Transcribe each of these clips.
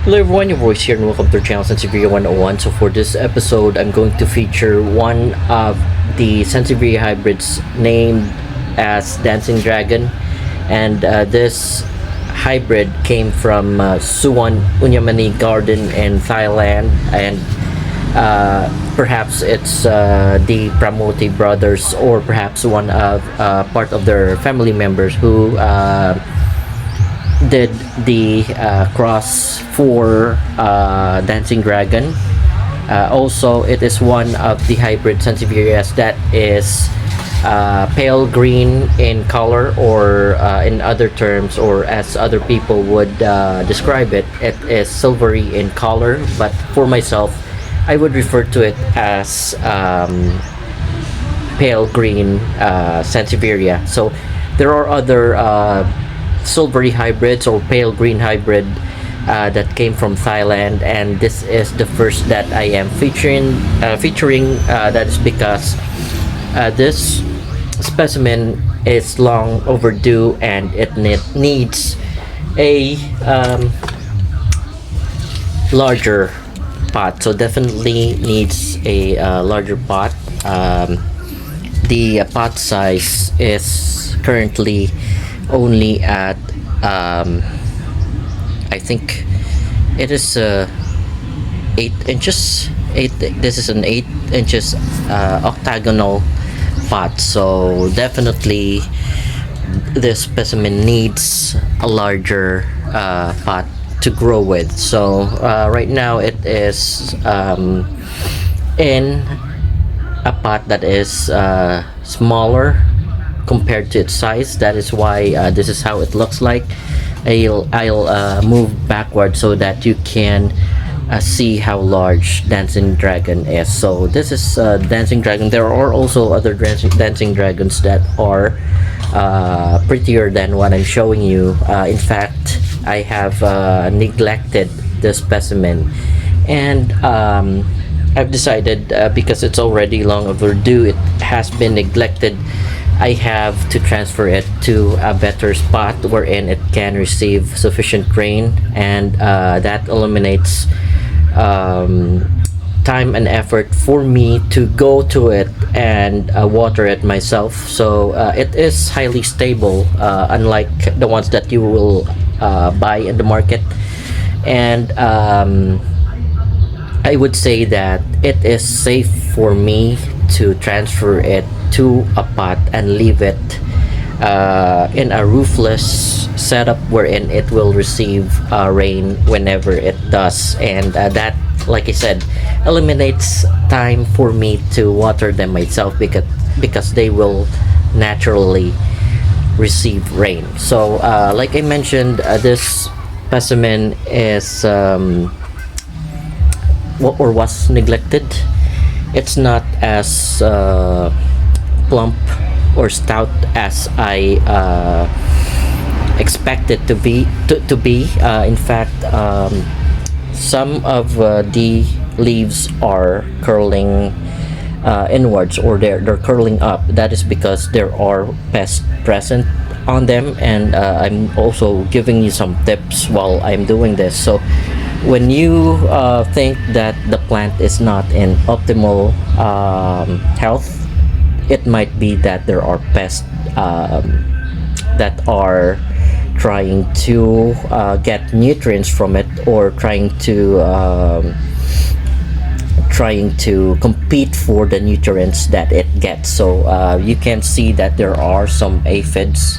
Hello everyone, your voice here and welcome to our channel Sansevieria 101. So for this episode, I'm going to feature one of the Sansevieria hybrids named as Dancing Dragon. And this hybrid came from Suwon Unyamani Garden in Thailand, and perhaps it's the Pramote brothers, or perhaps one of part of their family members who did the cross for Dancing Dragon. Also, it is one of the hybrid Sansevierias that is pale green in color, or in other terms, or as other people would describe it, it is silvery in color. But for myself, I would refer to it as pale green Sansevieria. So there are other silvery hybrids or pale green hybrid that came from Thailand, and this is the first that I am featuring. That is because this specimen is long overdue, and it needs a larger pot. So definitely needs a larger pot. The pot size is currently only at I think it is 8 inches. This is an 8 inches octagonal pot, so definitely this specimen needs a larger pot to grow with. So right now it is in a pot that is smaller compared to its size. That is why this is how it looks like. I'll move backward so that you can see how large Dancing Dragon is. So this is Dancing Dragon. There are also other Dancing Dragons that are prettier than what I'm showing you. In fact, I have neglected the specimen, and I've decided, because it's already long overdue, it has been neglected, I have to transfer it to a better spot wherein it can receive sufficient rain, and that eliminates time and effort for me to go to it and water it myself. So it is highly stable, unlike the ones that you will buy in the market. And I would say that it is safe for me to transfer it to a pot and leave it in a roofless setup wherein it will receive rain whenever it does, and that, like I said, eliminates time for me to water them myself, because they will naturally receive rain. So like I mentioned, this specimen is was neglected. It's not as plump or stout as I expected to be. In fact, some of the leaves are curling inwards, or they're curling up. That is because there are pests present on them, and I'm also giving you some tips while I'm doing this. So when you think that the plant is not in optimal health, it might be that there are pests that are trying to get nutrients from it, or trying to compete for the nutrients that it gets. So you can see that there are some aphids.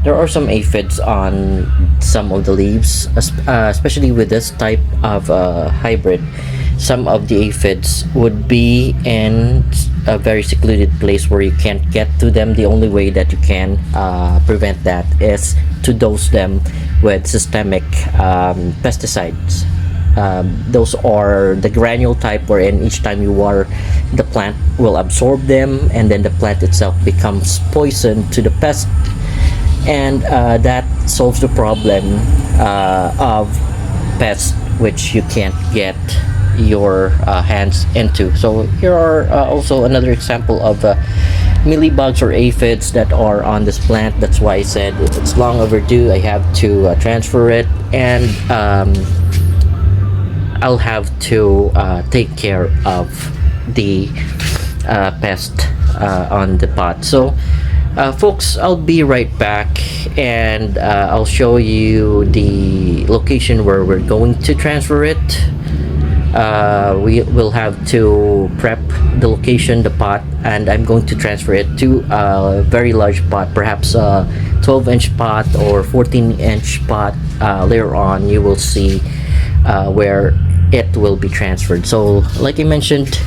There are some aphids on some of the leaves, especially with this type of hybrid. Some of the aphids would be in a very secluded place where you can't get to them. The only way that you can prevent that is to dose them with systemic pesticides. Those are the granule type, wherein each time you water, the plant will absorb them, and then the plant itself becomes poison to the pest, and that solves the problem of pests which you can't get your hands into. So here are also another example of mealybugs or aphids that are on this plant. That's why I said it's long overdue. I have to transfer it, and I'll have to take care of the pest on the pot. So folks, I'll be right back, and I'll show you the location where we're going to transfer it. We will have to prep the location, the pot, and I'm going to transfer it to a very large pot, perhaps a 12-inch pot or 14-inch pot. Later on you will see where it will be transferred. So like I mentioned,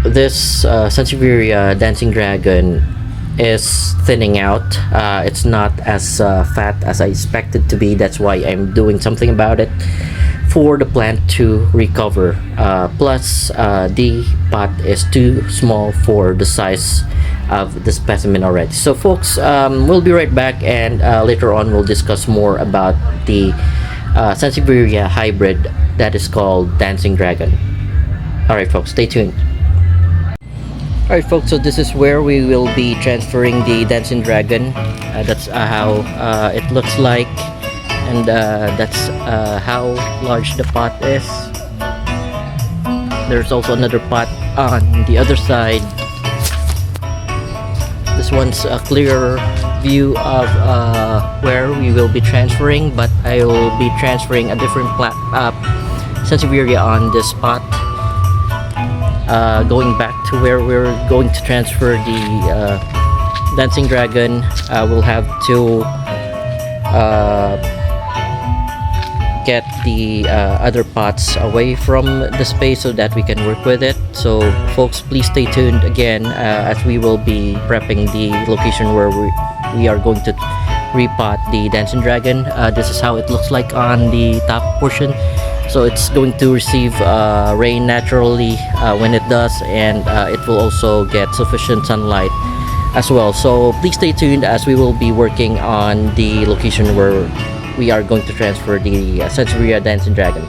this Sansevieria Dancing Dragon is thinning out. It's not as fat as I expected to be. That's why I'm doing something about it for the plant to recover. Plus, the pot is too small for the size of the specimen already. So, folks, we'll be right back, and later on we'll discuss more about the Sansevieria hybrid that is called Dancing Dragon. Alright, folks, stay tuned. Alright, folks, so this is where we will be transferring the Dancing Dragon. That's how it looks like, and that's how large the pot is. There's also another pot on the other side. This one's a clearer view of where we will be transferring, but I will be transferring a different Sansevieria on this pot. Going back to where we're going to transfer the Dancing Dragon, we'll have to get the other pots away from the space so that we can work with it. So folks, please stay tuned again as we will be prepping the location where we are going to repot the Dancing Dragon. This is how it looks like on the top portion. So it's going to receive rain naturally when it does, and it will also get sufficient sunlight as well. So please stay tuned as we will be working on the location where we are going to transfer the Sansevieria Dancing Dragon.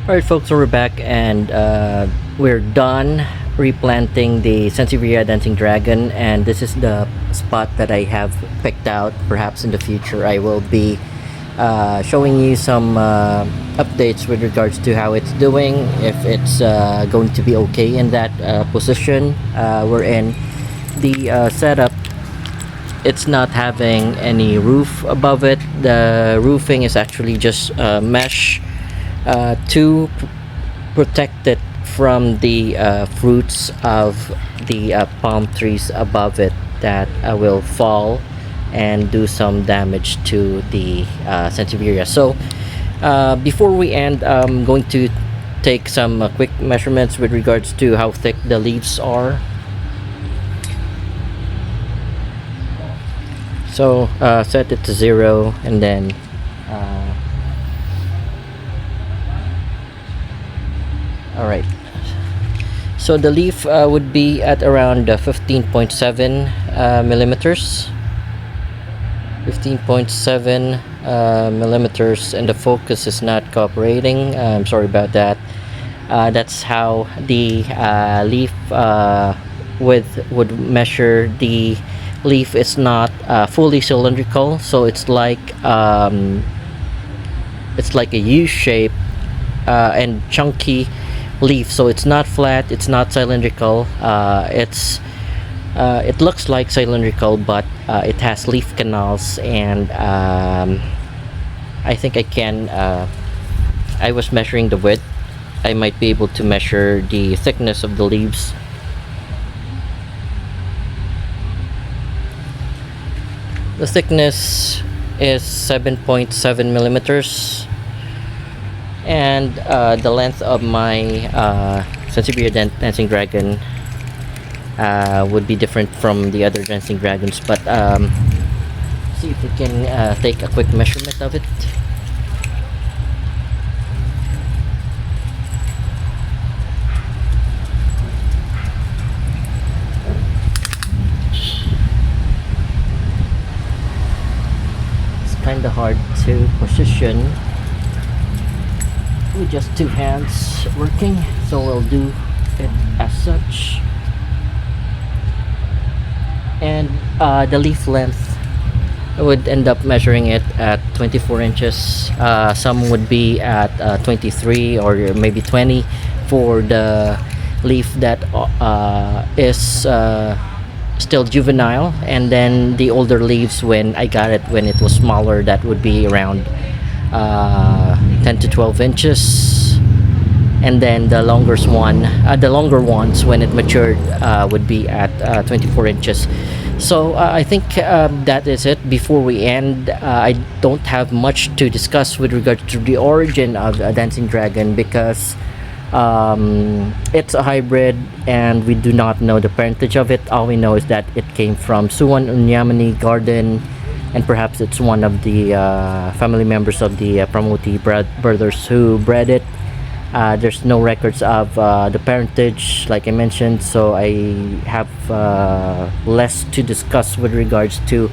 Alright folks, so we're back and we're done replanting the Sansevieria Dancing Dragon, and this is the spot that I have picked out. Perhaps in the future I will be showing you some updates with regards to how it's doing, if it's going to be okay in that position we're in. The setup, it's not having any roof above it. The roofing is actually just mesh to protect it from the fruits of the palm trees above it that will fall and do some damage to the Sansevieria. So before we end, I'm going to take some quick measurements with regards to how thick the leaves are. So set it to 0, and then alright, so the leaf would be at around 15.7 millimeters, 15.7 millimeters, and the focus is not cooperating. I'm sorry about that. That's how the leaf width would measure. The leaf is not fully cylindrical, so it's like a U shape and chunky leaf. So it's not flat, it's not cylindrical. It looks like cylindrical, but it has leaf canals, and I think I was measuring the width. I might be able to measure the thickness of the leaves. The thickness is 7.7 millimeters, and the length of my Sansevieria Dancing Dragon would be different from the other dancing dragons, but see if we can take a quick measurement of it. Kind of hard to position with just two hands working, so we'll do it as such. And the leaf length, I would end up measuring it at 24 inches. Some would be at 23 or maybe 20 for the leaf that is still juvenile, and then the older leaves, when I got it when it was smaller, that would be around 10 to 12 inches, and then the longer ones when it matured would be at 24 inches. So I think that is it. Before we end, I don't have much to discuss with regard to the origin of a dancing dragon, because it's a hybrid and we do not know the parentage of it. All we know is that it came from Suwon Unyamani Garden, and perhaps it's one of the family members of the Pramote brothers who bred it. There's no records of the parentage, like I mentioned, so I have less to discuss with regards to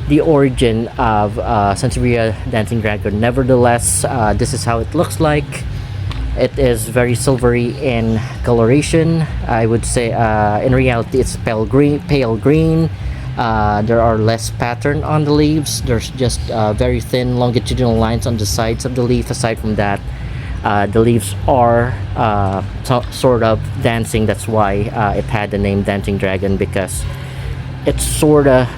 the origin of Sansevieria Dancing Dragon. Nevertheless, this is how it looks like. It is very silvery in coloration. I would say in reality it's pale green. There are less pattern on the leaves. There's just very thin longitudinal lines on the sides of the leaf. Aside from that, the leaves are sort of dancing. That's why it had the name Dancing Dragon, because it's sort of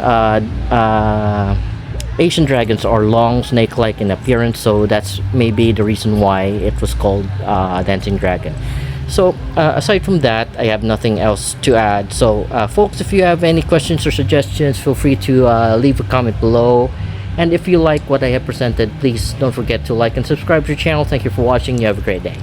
Asian dragons are long, snake-like in appearance, so that's maybe the reason why it was called Dancing Dragon. So aside from that, I have nothing else to add. So folks, if you have any questions or suggestions, feel free to leave a comment below. And if you like what I have presented, please don't forget to like and subscribe to the channel. Thank you for watching. You have a great day.